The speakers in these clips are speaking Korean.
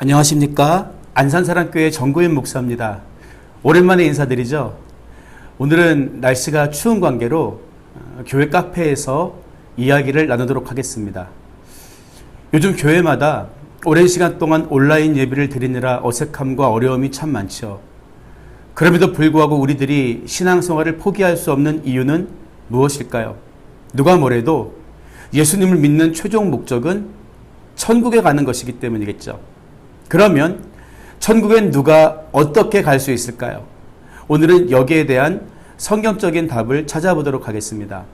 안녕하십니까? 안산사랑교회 정구윤 목사입니다. 오랜만에 인사드리죠. 오늘은 날씨가 추운 관계로 교회 카페에서 이야기를 나누도록 하겠습니다. 요즘 교회마다 오랜 시간 동안 온라인 예배를 드리느라 어색함과 어려움이 참 많죠. 그럼에도 불구하고 우리들이 신앙생활을 포기할 수 없는 이유는 무엇일까요? 누가 뭐래도 예수님을 믿는 최종 목적은 천국에 가는 것이기 때문이겠죠. 그러면 천국엔 누가 어떻게 갈 수 있을까요? 오늘은 여기에 대한 성경적인 답을 찾아보도록 하겠습니다.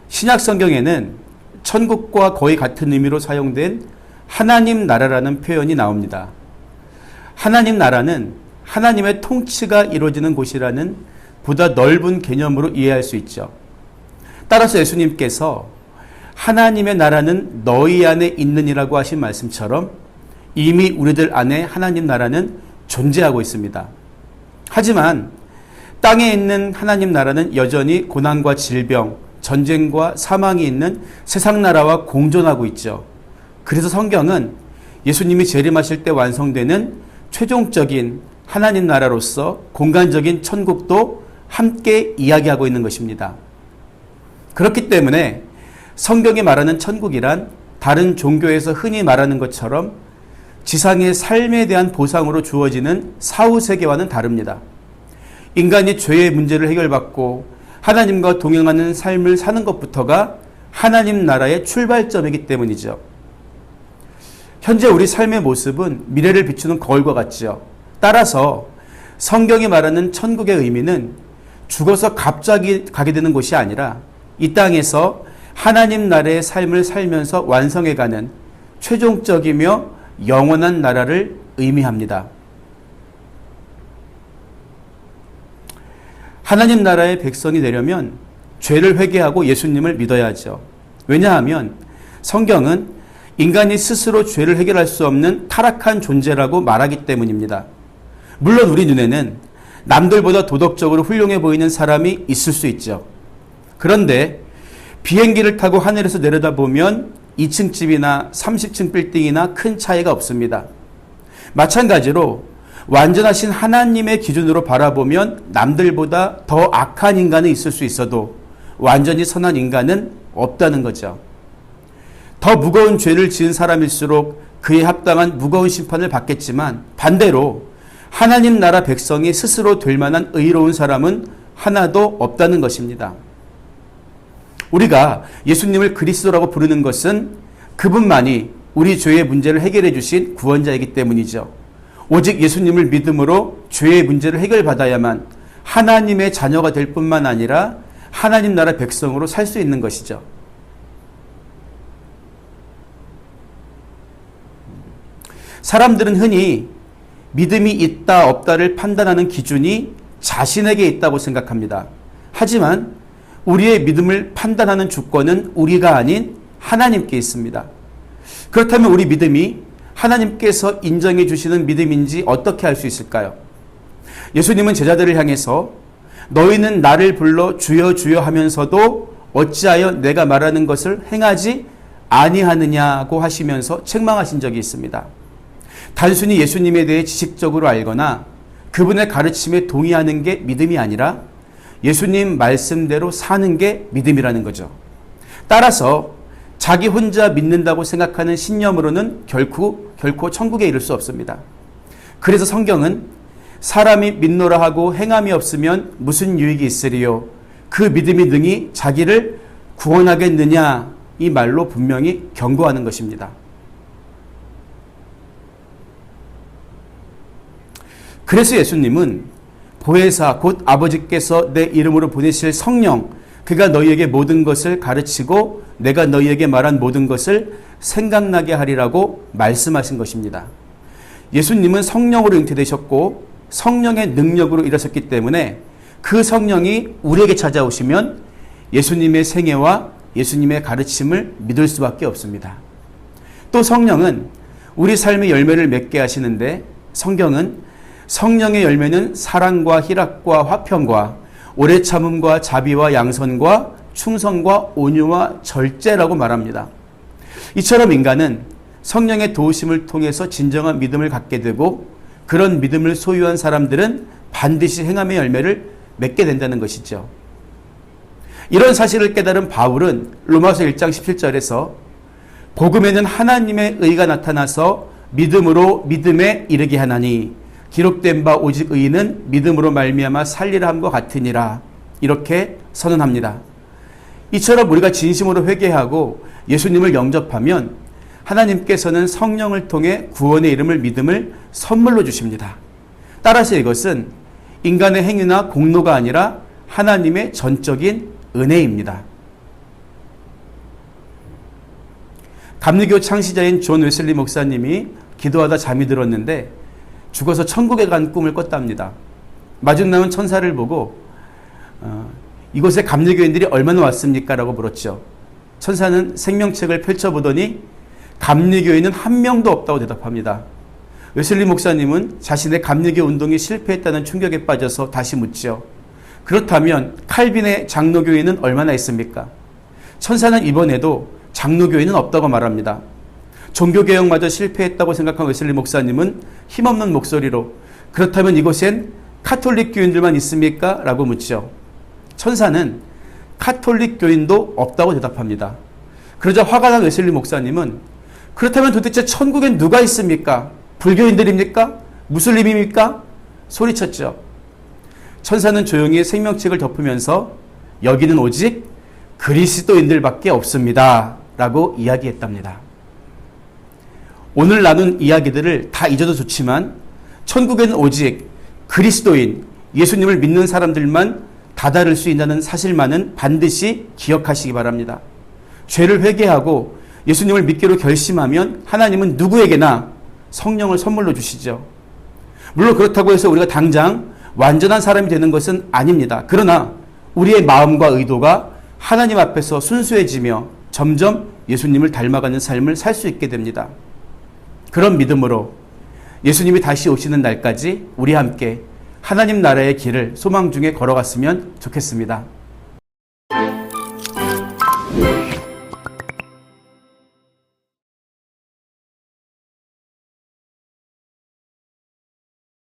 신약 성경에는 천국과 거의 같은 의미로 사용된 하나님 나라라는 표현이 나옵니다. 하나님 나라는 하나님의 통치가 이루어지는 곳이라는 보다 넓은 개념으로 이해할 수 있죠. 따라서 예수님께서 하나님의 나라는 너희 안에 있느니라고 하신 말씀처럼 이미 우리들 안에 하나님 나라는 존재하고 있습니다. 하지만 땅에 있는 하나님 나라는 여전히 고난과 질병, 전쟁과 사망이 있는 세상 나라와 공존하고 있죠. 그래서 성경은 예수님이 재림하실 때 완성되는 최종적인 하나님 나라로서 공간적인 천국도 함께 이야기하고 있는 것입니다. 그렇기 때문에 성경이 말하는 천국이란 다른 종교에서 흔히 말하는 것처럼 지상의 삶에 대한 보상으로 주어지는 사후세계와는 다릅니다. 인간이 죄의 문제를 해결받고 하나님과 동행하는 삶을 사는 것부터가 하나님 나라의 출발점이기 때문이죠. 현재 우리 삶의 모습은 미래를 비추는 거울과 같죠. 따라서 성경이 말하는 천국의 의미는 죽어서 갑자기 가게 되는 곳이 아니라 이 땅에서 하나님 나라의 삶을 살면서 완성해가는 최종적이며 영원한 나라를 의미합니다. 하나님 나라의 백성이 되려면 죄를 회개하고 예수님을 믿어야죠. 왜냐하면 성경은 인간이 스스로 죄를 해결할 수 없는 타락한 존재라고 말하기 때문입니다. 물론 우리 눈에는 남들보다 도덕적으로 훌륭해 보이는 사람이 있을 수 있죠. 그런데 비행기를 타고 하늘에서 내려다보면 2층 집이나 30층 빌딩이나 큰 차이가 없습니다. 마찬가지로 완전하신 하나님의 기준으로 바라보면 남들보다 더 악한 인간은 있을 수 있어도 완전히 선한 인간은 없다는 거죠. 더 무거운 죄를 지은 사람일수록 그에 합당한 무거운 심판을 받겠지만 반대로 하나님 나라 백성이 스스로 될 만한 의로운 사람은 하나도 없다는 것입니다. 우리가 예수님을 그리스도라고 부르는 것은 그분만이 우리 죄의 문제를 해결해 주신 구원자이기 때문이죠. 오직 예수님을 믿음으로 죄의 문제를 해결받아야만 하나님의 자녀가 될 뿐만 아니라 하나님 나라 백성으로 살 수 있는 것이죠. 사람들은 흔히 믿음이 있다 없다를 판단하는 기준이 자신에게 있다고 생각합니다. 하지만 우리의 믿음을 판단하는 주권은 우리가 아닌 하나님께 있습니다. 그렇다면 우리 믿음이 하나님께서 인정해 주시는 믿음인지 어떻게 알 수 있을까요? 예수님은 제자들을 향해서 너희는 나를 불러 주여 주여 하면서도 어찌하여 내가 말하는 것을 행하지 아니하느냐고 하시면서 책망하신 적이 있습니다. 단순히 예수님에 대해 지식적으로 알거나 그분의 가르침에 동의하는 게 믿음이 아니라 예수님 말씀대로 사는 게 믿음이라는 거죠. 따라서 자기 혼자 믿는다고 생각하는 신념으로는 결코 천국에 이를 수 없습니다. 그래서 성경은 사람이 믿노라 하고 행함이 없으면 무슨 유익이 있으리요? 그 믿음이 능히 자기를 구원하겠느냐? 이 말로 분명히 경고하는 것입니다. 그래서 예수님은 보혜사 곧 아버지께서 내 이름으로 보내실 성령 그가 너희에게 모든 것을 가르치고 내가 너희에게 말한 모든 것을 생각나게 하리라고 말씀하신 것입니다. 예수님은 성령으로 잉태되셨고 성령의 능력으로 일하셨기 때문에 그 성령이 우리에게 찾아오시면 예수님의 생애와 예수님의 가르침을 믿을 수밖에 없습니다. 또 성령은 우리 삶의 열매를 맺게 하시는데 성경은 성령의 열매는 사랑과 희락과 화평과 오래 참음과 자비와 양선과 충성과 온유와 절제라고 말합니다. 이처럼 인간은 성령의 도우심을 통해서 진정한 믿음을 갖게 되고 그런 믿음을 소유한 사람들은 반드시 행함의 열매를 맺게 된다는 것이죠. 이런 사실을 깨달은 바울은 로마서 1장 17절에서 복음에는 하나님의 의가 나타나서 믿음으로 믿음에 이르게 하나니 기록된 바 오직 의인은 믿음으로 말미암아 살리라 함과 같으니라 이렇게 선언합니다. 이처럼 우리가 진심으로 회개하고 예수님을 영접하면 하나님께서는 성령을 통해 구원의 이름을 믿음을 선물로 주십니다. 따라서 이것은 인간의 행위나 공로가 아니라 하나님의 전적인 은혜입니다. 감리교 창시자인 존 웨슬리 목사님이 기도하다 잠이 들었는데 죽어서 천국에 간 꿈을 꿨답니다. 마중 나온 천사를 보고 이곳에 감리교인들이 얼마나 왔습니까? 라고 물었죠. 천사는 생명책을 펼쳐보더니 감리교인은 한 명도 없다고 대답합니다. 웨슬리 목사님은 자신의 감리교 운동이 실패했다는 충격에 빠져서 다시 묻죠. 그렇다면 칼빈의 장로교인은 얼마나 있습니까? 천사는 이번에도 장로교인은 없다고 말합니다. 종교개혁마저 실패했다고 생각한 웨슬리 목사님은 힘없는 목소리로 그렇다면 이곳엔 카톨릭 교인들만 있습니까? 라고 묻죠. 천사는 카톨릭 교인도 없다고 대답합니다. 그러자 화가 난 웨슬리 목사님은 그렇다면 도대체 천국엔 누가 있습니까? 불교인들입니까? 무슬림입니까? 소리쳤죠. 천사는 조용히 생명책을 덮으면서 여기는 오직 그리스도인들밖에 없습니다. 라고 이야기했답니다. 오늘 나눈 이야기들을 다 잊어도 좋지만 천국에는 오직 그리스도인, 예수님을 믿는 사람들만 다다를 수 있다는 사실만은 반드시 기억하시기 바랍니다. 죄를 회개하고 예수님을 믿기로 결심하면 하나님은 누구에게나 성령을 선물로 주시죠. 물론 그렇다고 해서 우리가 당장 완전한 사람이 되는 것은 아닙니다. 그러나 우리의 마음과 의도가 하나님 앞에서 순수해지며 점점 예수님을 닮아가는 삶을 살 수 있게 됩니다. 그런 믿음으로 예수님이 다시 오시는 날까지 우리 함께 하나님 나라의 길을 소망 중에 걸어갔으면 좋겠습니다.